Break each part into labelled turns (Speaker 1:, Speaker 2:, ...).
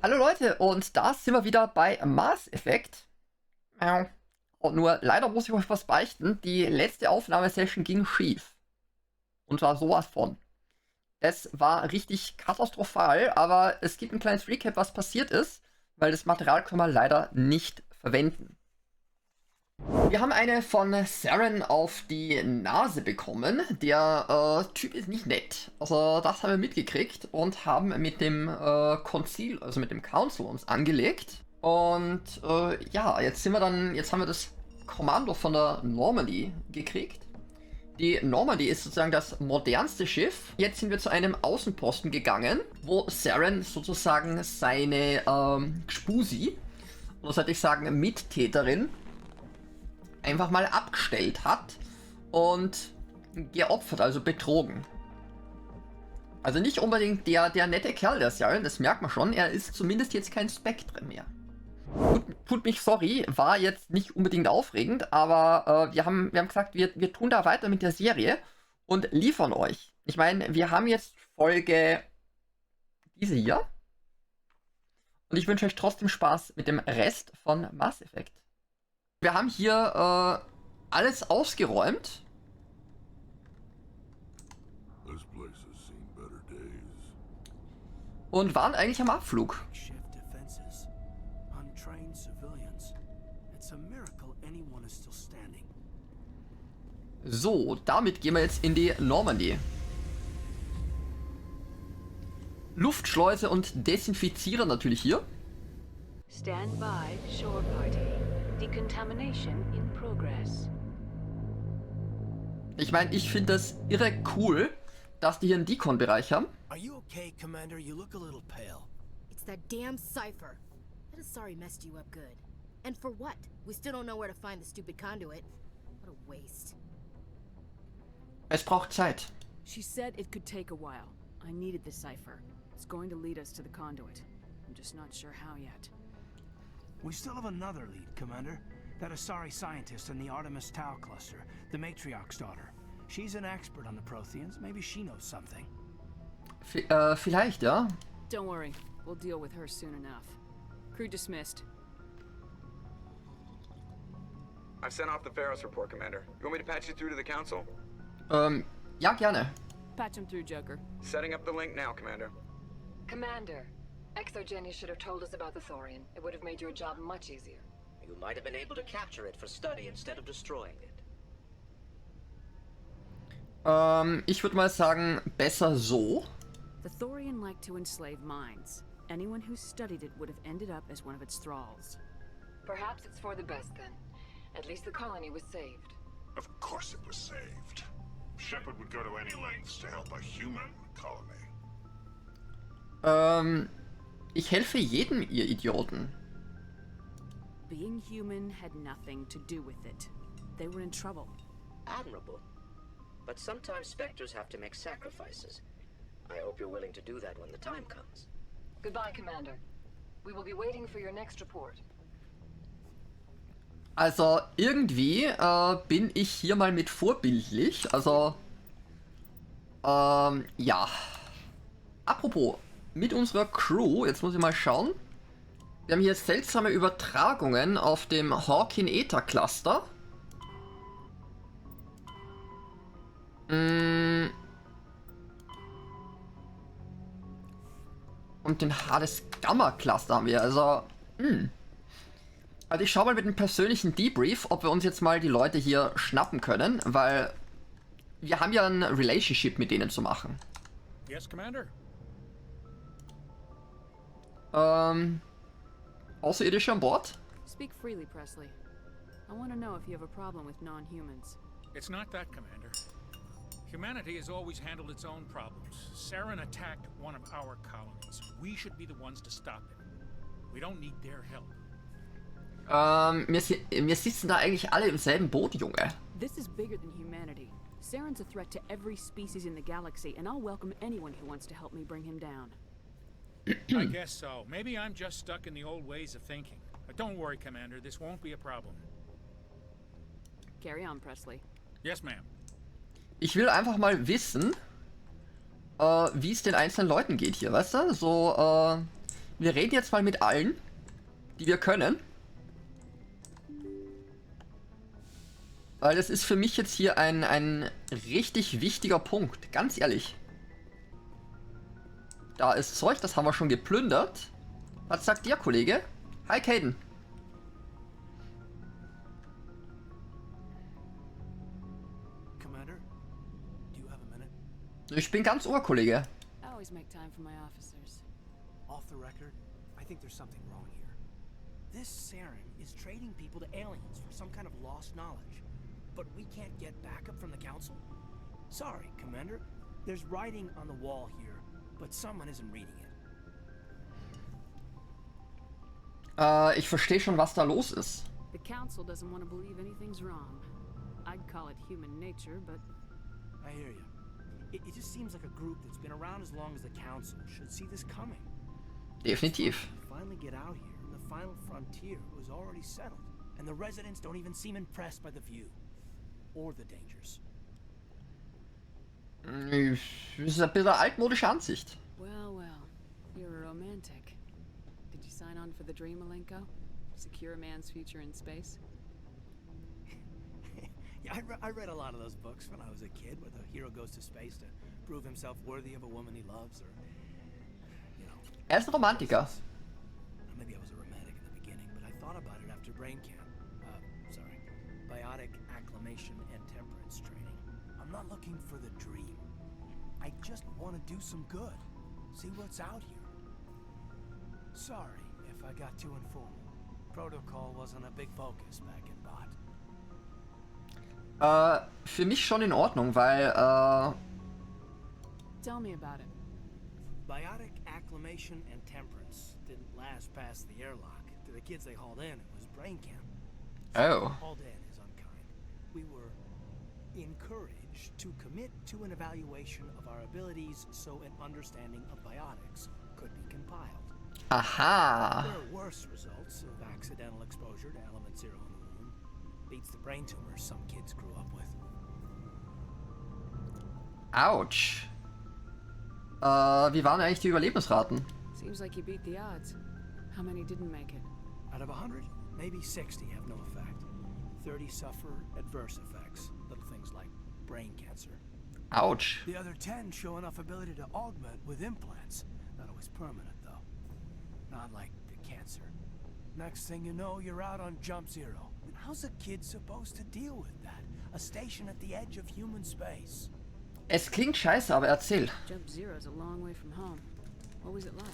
Speaker 1: Hallo Leute, und da sind wir wieder bei Mass Effect. Und nur leider muss ich euch was beichten, die letzte Aufnahmesession ging schief. Und zwar sowas von. Es war richtig katastrophal, aber es gibt ein kleines Recap, was passiert ist, weil das Material können wir leider nicht verwenden. Wir haben eine von Saren auf die Nase bekommen. Der Typ ist nicht nett. Also das haben wir mitgekriegt und haben mit dem Konzil, also mit dem Council uns angelegt. Und ja, jetzt haben wir das Kommando von der Normandy gekriegt. Die Normandy ist sozusagen das modernste Schiff. Jetzt sind wir zu einem Außenposten gegangen, wo Saren sozusagen seine Gspusi, oder sollte ich sagen Mittäterin, einfach mal abgestellt hat und geopfert, also betrogen. Also nicht unbedingt der nette Kerl der Saren, das merkt man schon, er ist zumindest jetzt kein Spectre mehr. Tut mich sorry, war jetzt nicht unbedingt aufregend, aber wir haben gesagt, wir tun da weiter mit der Serie und liefern euch. Ich meine, wir haben jetzt Folge diese hier und ich wünsche euch trotzdem Spaß mit dem Rest von Mass Effect. Wir haben hier alles ausgeräumt. Und waren eigentlich am Abflug. So, damit gehen wir jetzt in die Normandy. Luftschleuse und Desinfizierer natürlich hier.
Speaker 2: Stand by, shore party. Decontamination in progress.
Speaker 1: Ich meine, ich finde das irre cool, dass die hier einen Decon-Bereich haben.
Speaker 3: Are you okay, Commander? You look a little pale.
Speaker 4: It's that damn cipher. That Asari messed you up good. And for what? We still don't know where to find the stupid conduit. What a waste.
Speaker 1: Es braucht Zeit.
Speaker 5: She said it could take a while. I needed the cipher. It's going to lead us to the conduit. I'm just not sure how yet.
Speaker 3: We still have another lead, Commander. That Asari scientist in the Artemis Tau cluster, the Matriarch's daughter. She's an expert on the Protheans. Maybe she knows something.
Speaker 1: Vielleicht, ja.
Speaker 5: Don't worry. We'll deal with her soon enough. Crew dismissed.
Speaker 6: I've sent off the Pharos report, Commander. You want me to patch you through to the Council?
Speaker 1: Ja, gerne.
Speaker 5: Patch him through, Joker.
Speaker 6: Setting up the link now, Commander.
Speaker 2: Commander, Exogeny should have told us about the Thorian. It would have made your job much easier.
Speaker 7: You might have been able to capture it for study instead of destroying it.
Speaker 1: Ich würde mal sagen, besser so.
Speaker 5: The Thorian liked to enslave minds. Anyone who studied it would have ended up as one of its thralls.
Speaker 2: Perhaps it's for the best then. At least the colony was saved.
Speaker 8: Of course it was saved. Shepard would go to any lengths to help a human colony.
Speaker 1: Ich helfe jedem, ihr Idioten.
Speaker 5: Being human had nothing to do with it. They were in trouble.
Speaker 7: Admirable. But sometimes Spectres have to make sacrifices. I hope you're willing to do that when the time comes.
Speaker 2: Goodbye, Commander. We will be waiting for your next report.
Speaker 1: Also irgendwie bin ich hier mal mit vorbildlich. Also, ja. Apropos, mit unserer Crew, jetzt muss ich mal schauen. Wir haben hier seltsame Übertragungen auf dem Hawkin Ether Cluster. Und den Hades Gamma Cluster haben wir, also. Also ich schaue mal mit dem persönlichen Debrief, ob wir uns jetzt mal die Leute hier schnappen können, weil wir haben ja ein Relationship mit denen zu machen.
Speaker 9: Yes, Commander.
Speaker 1: Außerirdische an Bord?
Speaker 5: Speak freely, Presley. I want to know if you have a problem with non-humans.
Speaker 9: It's not that, Commander. Humanity has always handled its own problems. Saren attacked one of our colonies. We should be the ones to stop it. We don't need their help.
Speaker 1: Wir sitzen da eigentlich alle im selben Boot, Junge.
Speaker 5: This is bigger than humanity. Saren's a threat to every species in the galaxy, and I'll welcome anyone who wants to help me bring him down.
Speaker 9: I guess so. Maybe I'm just stuck in the old ways of thinking. But don't worry, Commander. This won't be a problem.
Speaker 5: Carry on, Presley.
Speaker 9: Yes, ma'am.
Speaker 1: Ich will einfach mal wissen, wie es den einzelnen Leuten geht hier, weißt du? So, Wir reden jetzt mal mit allen, die wir können. Weil das ist für mich jetzt hier ein richtig wichtiger Punkt, ganz ehrlich. Da ist Zeug, das haben wir schon geplündert. Was sagt der Kollege? Hi, Caden.
Speaker 3: Commander, do you have a minute?
Speaker 1: Ich bin ganz Ohr, Kollege.
Speaker 5: I always make time for my officers.
Speaker 3: Off the record, I think there's something wrong here. This Saren is trading people to aliens for some kind of lost knowledge. But we can't get backup from the Council? Sorry, Commander. There's writing on the wall here, but someone isn't reading it.
Speaker 1: Ich verstehe schon, was da los ist.
Speaker 5: The Council doesn't want to believe anything's wrong. I'd call it human nature, but...
Speaker 3: I hear you. It just seems like a group that's been around as long as the Council should see this coming.
Speaker 1: Definitiv.
Speaker 3: We finally get out here, and the final frontier was already settled. And the residents don't even seem impressed by the view. Or the dangers.
Speaker 1: Das ist ein bisschen altmodische Ansicht.
Speaker 5: Well, well. You're a romantic. Did you sign on for the dream, Malenko? Secure a man's future in space?
Speaker 3: Yeah, I read a lot of those books when I was a kid, where the hero goes to space to prove himself worthy of a woman he loves, or, you know...
Speaker 1: Er ist ein Romantiker.
Speaker 3: Maybe I was a romantic in the beginning, but I thought about it after brain camp. Sorry. Biotic acclimation and temperance training. I'm not looking for the dream. I just want to do some good. See what's out here. Sorry if I got too informal. Protocol wasn't a big focus back in Bot.
Speaker 1: Für mich schon in Ordnung, weil,
Speaker 5: Tell me about it.
Speaker 3: Biotic acclimation and temperance didn't last past the airlock. To the kids they hauled in, it was brain camp.
Speaker 1: Oh.
Speaker 3: Hauled in is unkind. We were encouraged to commit to an evaluation of our abilities so an understanding of biotics could be compiled.
Speaker 1: Aha.
Speaker 3: There are worse results of accidental exposure to element zero in the womb. Beats the brain tumors some kids grew up with.
Speaker 1: Autsch. Wie waren eigentlich die Überlebensraten?
Speaker 5: Seems like you beat the odds. How many didn't make it?
Speaker 3: Out of 100, maybe 60 have no effect. 30 suffer adverse effects, little things like brain cancer.
Speaker 1: Autsch.
Speaker 3: The other 10 show enough ability to augment with implants. Not always permanent, though. Not like the cancer. Next thing you know, you're out on jump zero. And how's a kid supposed to deal with that? A station at the edge of human space.
Speaker 1: Es klingt scheiße, aber erzähl.
Speaker 5: Jump Zero's a long way from home. What was it like?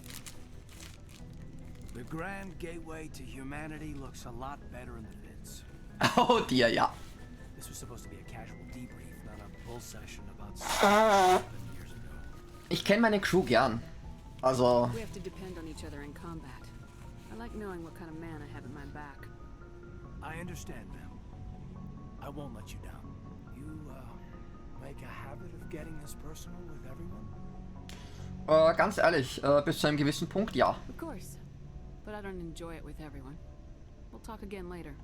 Speaker 3: The grand gateway to humanity looks a lot better in the vids.
Speaker 1: Oh dear, ja.
Speaker 3: This was supposed to be a casual debrief, not a bull session about 7 years ago.
Speaker 1: Ich kenne meine Crew gern. Also,
Speaker 5: We have to depend on each other in combat. I like knowing what kind of man I have at my back.
Speaker 3: I understand, ma'am. I won't let you down. You, make a habit of getting this personal with everyone?
Speaker 1: ganz ehrlich, bis zu einem gewissen Punkt, ja.
Speaker 5: Of course. But I don't enjoy it with everyone. We'll talk again later.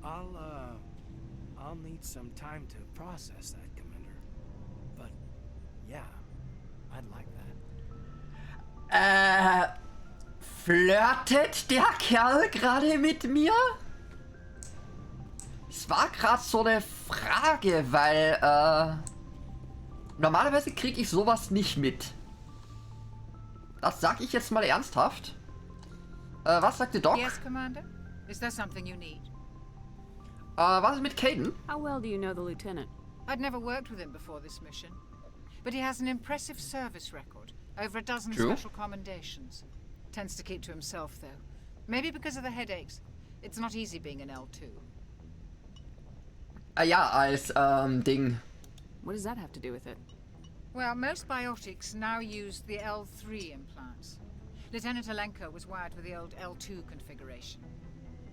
Speaker 3: I'll need some time to process that, Commander. But, yeah, I'd like that.
Speaker 1: Flirtet der Kerl gerade mit mir? Es war gerade so eine Frage, weil, normalerweise kriege ich sowas nicht mit. Das sag ich jetzt mal ernsthaft. Was sagte Doc?
Speaker 10: Yes, Commander? Is there something you need?
Speaker 1: Was ist mit Caden?
Speaker 5: How well do you know the lieutenant?
Speaker 10: I'd never worked with him before this mission. But he has an impressive service record. Over a dozen
Speaker 1: True.
Speaker 10: special commendations. Tends to keep to himself, though. Maybe because of the headaches. It's not easy being an L2.
Speaker 1: Ja, als, Ding.
Speaker 5: What does that have to do with it?
Speaker 10: Well, most biotics now use the L3 implants. Lieutenant Alenko was wired with the old L2 configuration.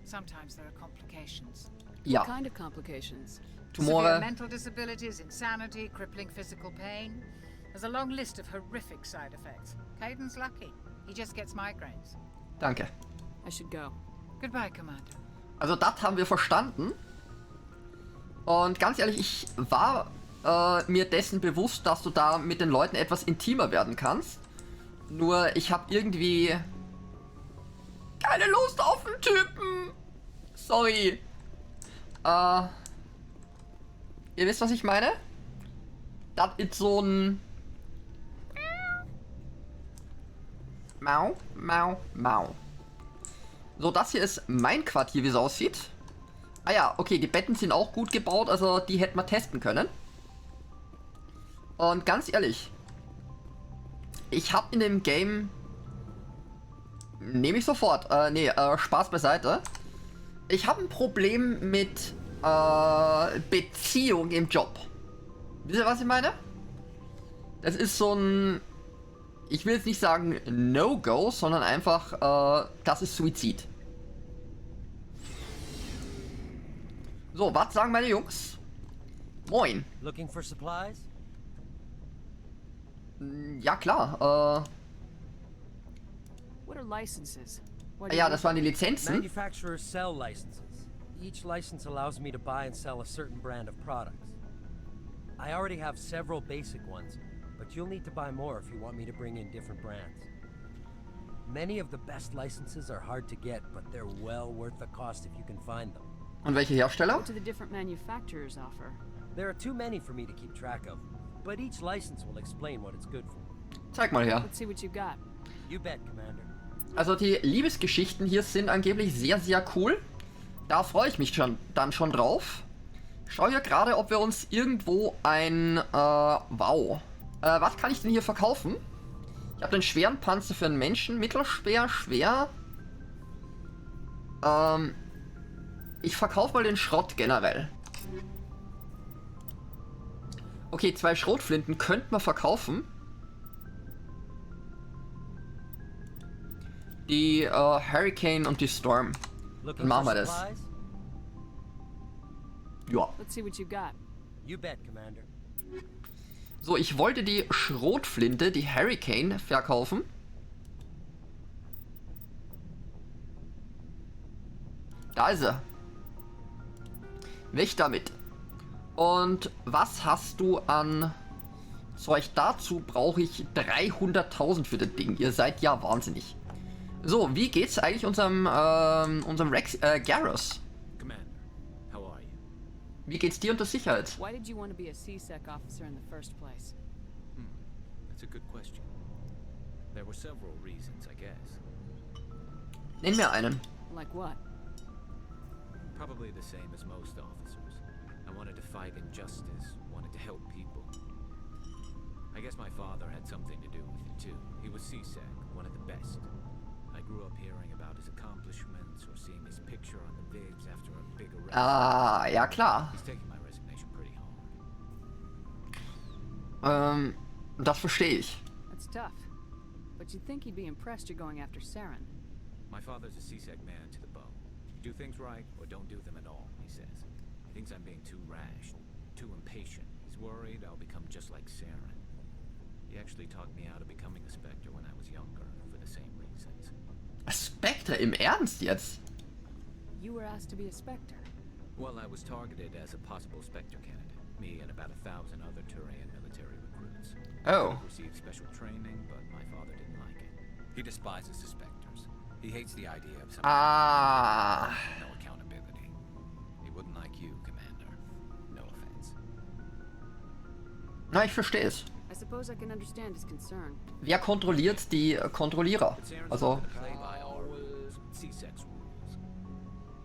Speaker 10: Sometimes there are complications.
Speaker 1: Ja.
Speaker 5: What kind of complications?
Speaker 10: Severe
Speaker 1: Tumore.
Speaker 10: mental disabilities, insanity, crippling physical pain. There's a long list of horrific side effects. Caden's lucky. He just gets migraines.
Speaker 1: Danke.
Speaker 5: I should go.
Speaker 10: Goodbye, Commander.
Speaker 1: Also das haben wir verstanden. Und ganz ehrlich, ich war mir dessen bewusst, dass du da mit den Leuten etwas intimer werden kannst. Nur ich habe irgendwie Keine Lust auf den Typen. Sorry. Ihr wisst, was ich meine? Das ist so ein... Mau, mau, mau. So, das hier ist mein Quartier, wie es aussieht. Ah ja, okay, die Betten sind auch gut gebaut, also die hätten wir testen können. Und ganz ehrlich, ich habe in dem Game... Nehme ich sofort. Spaß beiseite. Ich habe ein Problem mit Beziehung im Job. Wisst ihr, was ich meine? Das ist so ein... Ich will jetzt nicht sagen No-Go, sondern einfach, das ist Suizid. So, was sagen meine Jungs? Moin.
Speaker 11: Looking for supplies?
Speaker 1: Ja, klar.
Speaker 5: What are licenses? Why do
Speaker 1: Ja,
Speaker 5: you
Speaker 1: das waren die Lizenzen.
Speaker 11: Manufacturers sell licenses. Each license allows me to buy and sell a certain brand of products. I already have several basic ones, but you'll need to buy more if you want me to bring in different brands. Many of the best licenses are hard to get, but they're well worth the cost if you can find them.
Speaker 1: Und welche Hersteller?
Speaker 5: What do the different manufacturers offer?
Speaker 11: There are too many for me to keep track of, but each license will explain what it's good for.
Speaker 1: Zeig mal her.
Speaker 5: Let's see what you got.
Speaker 11: You bet, Commander.
Speaker 1: Also die Liebesgeschichten hier sind angeblich sehr, sehr cool. Da freue ich mich dann schon drauf. Schau hier gerade, ob wir uns irgendwo ein... wow. Was kann ich denn hier verkaufen? Ich habe den schweren Panzer für einen Menschen, mittelschwer, schwer. Ich verkaufe mal den Schrott generell. Okay, 2 Schrotflinten könnten wir verkaufen. Die Hurricane und die Storm. Dann machen wir das. Ja.
Speaker 5: Let's see what you got.
Speaker 11: You bet, Commander.
Speaker 1: So, ich wollte die Schrotflinte, die Hurricane, verkaufen. Da ist er. Weg damit. Und was hast du an Zeug? Dazu brauche ich 300.000 für das Ding. Ihr seid ja wahnsinnig. So, wie geht's eigentlich unserem Garrus?
Speaker 3: Commander, how are you?
Speaker 1: Wie geht's dir und der Sicherheit?
Speaker 5: Why did you want to be a CSEC officer in the first place?
Speaker 3: That's a good question. There were several reasons, I guess.
Speaker 1: Nenn mir einen.
Speaker 5: Like what?
Speaker 3: Probably the same as most officers. I wanted to fight injustice, wanted to help people. I guess my father had something to do with it too. He was CSEC, one of the best. I grew up hearing about his accomplishments or seeing his picture on the vids after a big arrest.
Speaker 1: Ah, ja klar.
Speaker 3: He's taking my resignation pretty hard.
Speaker 1: Das verstehe ich.
Speaker 5: That's tough. But you'd think he'd be impressed you're going after Saren.
Speaker 3: My father's a CSEC man to the bone. Do things right or don't do them at all, he says. He thinks I'm being too rash, too impatient. He's worried I'll become just like Saren. He actually talked me out of becoming a Spectre when I was younger, for the same reasons.
Speaker 1: A Spectre, im Ernst jetzt?
Speaker 5: You were asked to be a Spectre.
Speaker 3: Well, I was targeted as a possible Spectre candidate. Me and about 1,000 other ToeiRei military recruits.
Speaker 1: Oh.
Speaker 3: I received special training, but my father didn't like it. He despises the Spectres. He hates the idea of something no accountability. He wouldn't like you, Commander. No offense.
Speaker 1: Na, ich verstehe es.
Speaker 5: I suppose I can understand his concern.
Speaker 1: Wer kontrolliert die Kontrollierer?
Speaker 3: But Saren's
Speaker 1: Also,
Speaker 3: not gonna play by our rules, CSEC's rules.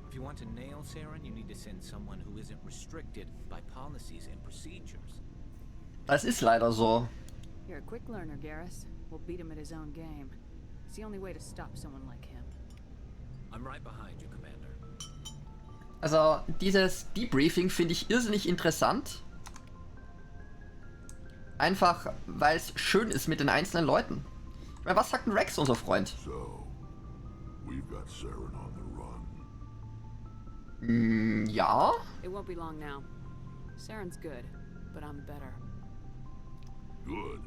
Speaker 3: If you want to nail Saren, you need to send someone who isn't restricted by policies and procedures.
Speaker 1: das ist leider so.
Speaker 5: You're a quick learner, Garrus. We'll beat him at his own game. It's the only way to stop someone like him.
Speaker 3: I'm right behind you, Commander.
Speaker 1: Also, dieses Debriefing finde ich irrsinnig interessant. Einfach, weil es schön ist mit den einzelnen Leuten. Ich meine, was sagt denn Rex, unser Freund?
Speaker 8: So, we've got Saren on the run.
Speaker 1: Ja?
Speaker 5: It won't be long now. Saren's good, but I'm better.
Speaker 8: Good.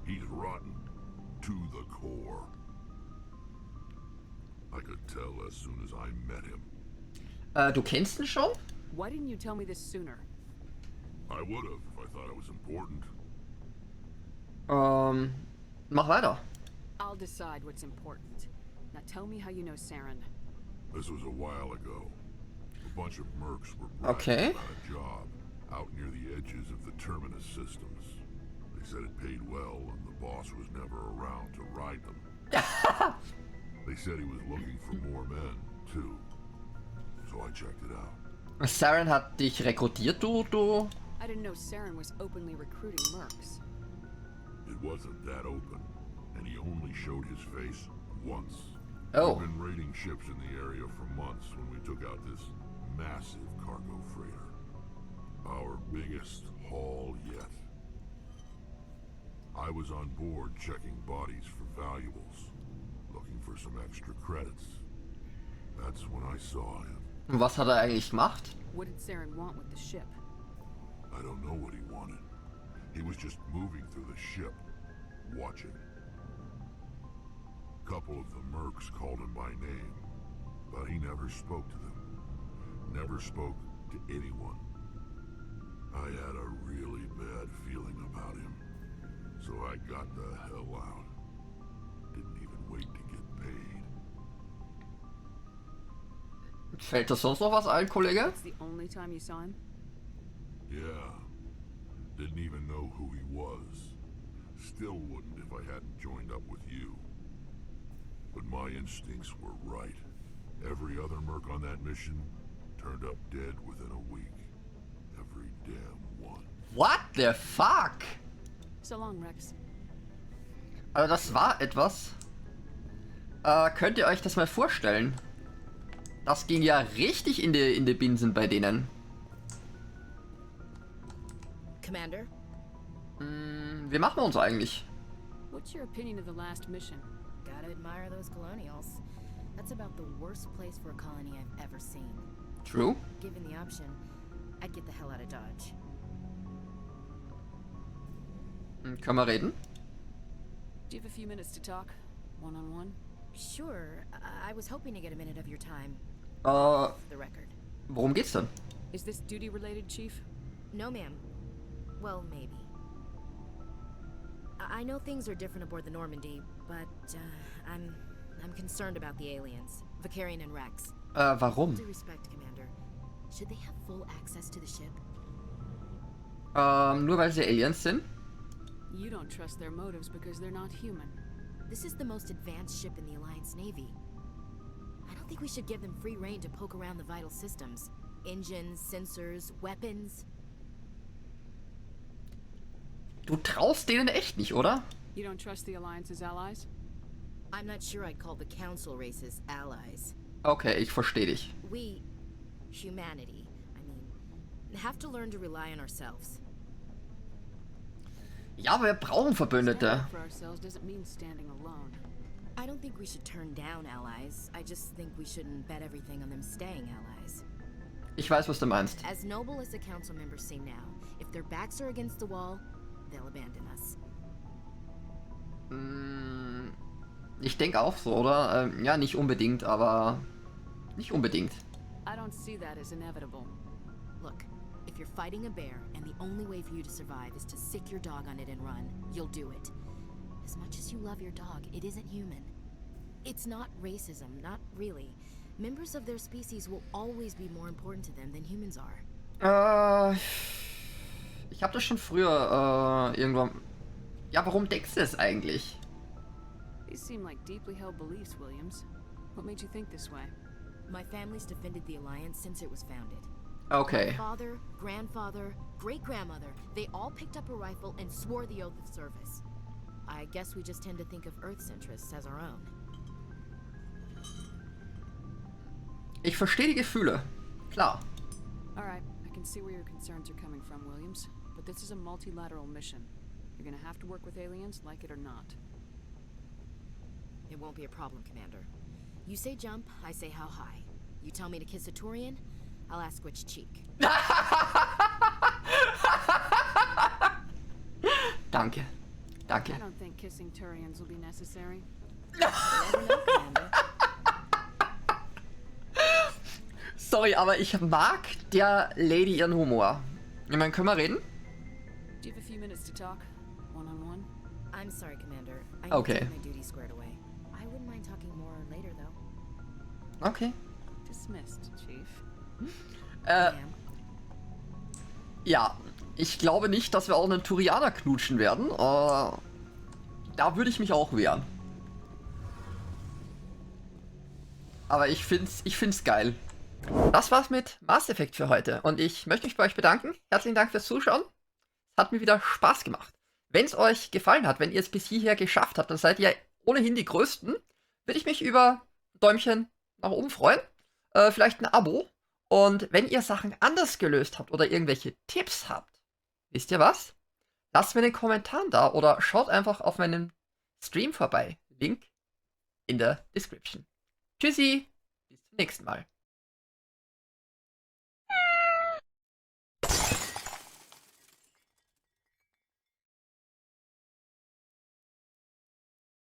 Speaker 8: He's rotten. To the core. I could tell as soon as I met him.
Speaker 1: Du kennst ihn schon?
Speaker 5: Why didn't you tell me this sooner?
Speaker 8: I would have if I thought it was important.
Speaker 1: Mach weiter.
Speaker 5: I'll decide what's important. Now tell me how you know Saren.
Speaker 8: This was a while ago. A bunch of mercs were bragging about a job out near the edges of the terminus systems. They said it paid well and the boss was never around to ride them. They said he was looking for more men, too. So I checked it out.
Speaker 1: Saren hat dich rekrutiert, du?
Speaker 5: I didn't know Saren was openly recruiting mercs.
Speaker 8: It wasn't that open, and he only showed his face once.
Speaker 1: Oh.
Speaker 8: We've been raiding ships in the area for months when we took out this massive cargo freighter. Our biggest haul yet. I was on board checking bodies for valuables, looking for some extra credits. That's when I saw him.
Speaker 1: Was hat er eigentlich gemacht?
Speaker 5: What did Saren want with the ship?
Speaker 8: I don't know what he wanted. He was just moving through the ship, watching. A couple of the mercs called him by name, but he never spoke to them. Never spoke to anyone. I had a really bad feeling about him, so I got the hell out. Didn't even wait to get paid.
Speaker 1: Fällt das sonst noch was ein, Kollege?
Speaker 5: That's the only time you saw him?
Speaker 8: Yeah. Didn't even know who he was. Still wouldn't if I hadn't joined up with you. But my instincts were right. Every other merc on that mission turned up dead within a week. Every damn one.
Speaker 1: What the fuck?
Speaker 5: So long, Rex.
Speaker 1: Also das war etwas. Könnt ihr euch das mal vorstellen? Das ging ja richtig in die Binsen bei denen.
Speaker 4: Commander?
Speaker 1: Wie machen wir uns eigentlich?
Speaker 5: What's your opinion of the last mission?
Speaker 4: Gotta admire those colonials. That's about the worst place for a colony I've ever seen.
Speaker 1: True.
Speaker 4: Given the option, I'd get the hell out of Dodge.
Speaker 1: Können wir reden?
Speaker 5: Do you have a few minutes to talk? One-on-one?
Speaker 4: Sure. I was hoping to get a minute of your time.
Speaker 1: For
Speaker 4: the record.
Speaker 1: Worum geht's denn?
Speaker 5: Is this duty-related, Chief?
Speaker 4: No, ma'am. Well, maybe. I know things are different aboard the Normandy, but I'm concerned about the aliens, Vicarian and Rex.
Speaker 1: Warum?
Speaker 4: Due respect, Commander. Should they have full access to the ship?
Speaker 1: Nur weil sie Aliens sind?
Speaker 5: You don't trust their motives because they're not human.
Speaker 4: This is the most advanced ship in the Alliance Navy. I don't think we should give them free rein to poke around the vital systems. Engines, sensors, weapons.
Speaker 1: Du traust denen echt nicht, oder?
Speaker 5: You don't trust the Alliance's allies?
Speaker 4: I'm not sure I'd call the Council races allies.
Speaker 1: Okay, ich verstehe dich.
Speaker 4: We, humanity, have to learn to rely on ourselves.
Speaker 1: Ja, aber wir brauchen Verbündete.
Speaker 5: For ourselves doesn't mean standing alone.
Speaker 4: I don't think we should turn down allies. I just think we shouldn't bet everything on them staying allies.
Speaker 1: Ich weiß, was du meinst.
Speaker 4: As noble as the council members seem now, if their backs are against the wall, they'll abandon us.
Speaker 1: Ich denke auch so, oder? Ja, nicht unbedingt, aber nicht unbedingt.
Speaker 5: I don't see that as inevitable.
Speaker 4: Look, if you're fighting a bear and the only way for you to survive is to sick your dog on it and run, you'll do it. As much as you love your dog, it isn't human. It's not racism, not really. Members of their species will always be more important to them than humans are.
Speaker 1: Ich habe das schon früher irgendwann... Ja, warum denkst du das eigentlich?
Speaker 5: These seem like deeply held beliefs, Williams. What made you think this way?
Speaker 4: My family's defended the Alliance since it was founded.
Speaker 1: Okay.
Speaker 4: My father, grandfather, great-grandmother, they all picked up a rifle and swore the oath of service. I guess we just tend to think of Earth's interests as our own.
Speaker 1: Ich verstehe die Gefühle. Klar.
Speaker 5: Alright, I can see where your concerns are coming from, Williams. But this is a multilateral mission. You're gonna have to work with aliens, like it or not.
Speaker 4: It won't be a problem, Commander. You say jump, I say how high. You tell me to kiss a Turian, I'll ask which cheek.
Speaker 1: Danke. Danke.
Speaker 5: I don't think kissing Turians will be necessary.
Speaker 1: Sorry, aber ich mag der Lady ihren Humor. Ich meine, können wir reden?
Speaker 5: Do you have a few minutes to talk? One-on-one?
Speaker 4: I'm sorry, Commander. I
Speaker 1: Okay.
Speaker 4: need to get my duty squared away. I wouldn't mind mind talking more later, though.
Speaker 1: Okay.
Speaker 5: Dismissed, Chief.
Speaker 1: Ja, ich glaube nicht, dass wir auch einen Turianer knutschen werden. Da würde ich mich auch wehren. Aber ich find's geil. Das war's mit Mass Effect für heute. Und ich möchte mich bei euch bedanken. Herzlichen Dank fürs Zuschauen. Es hat mir wieder Spaß gemacht. Wenn es euch gefallen hat, wenn ihr es bis hierher geschafft habt, dann seid ihr ohnehin die Größten. Würde ich mich über ein Däumchen nach oben freuen. Vielleicht ein Abo. Und wenn ihr Sachen anders gelöst habt oder irgendwelche Tipps habt, wisst ihr was? Lasst mir einen Kommentar da oder schaut einfach auf meinem Stream vorbei. Link in der Description. Tschüssi, bis zum nächsten Mal.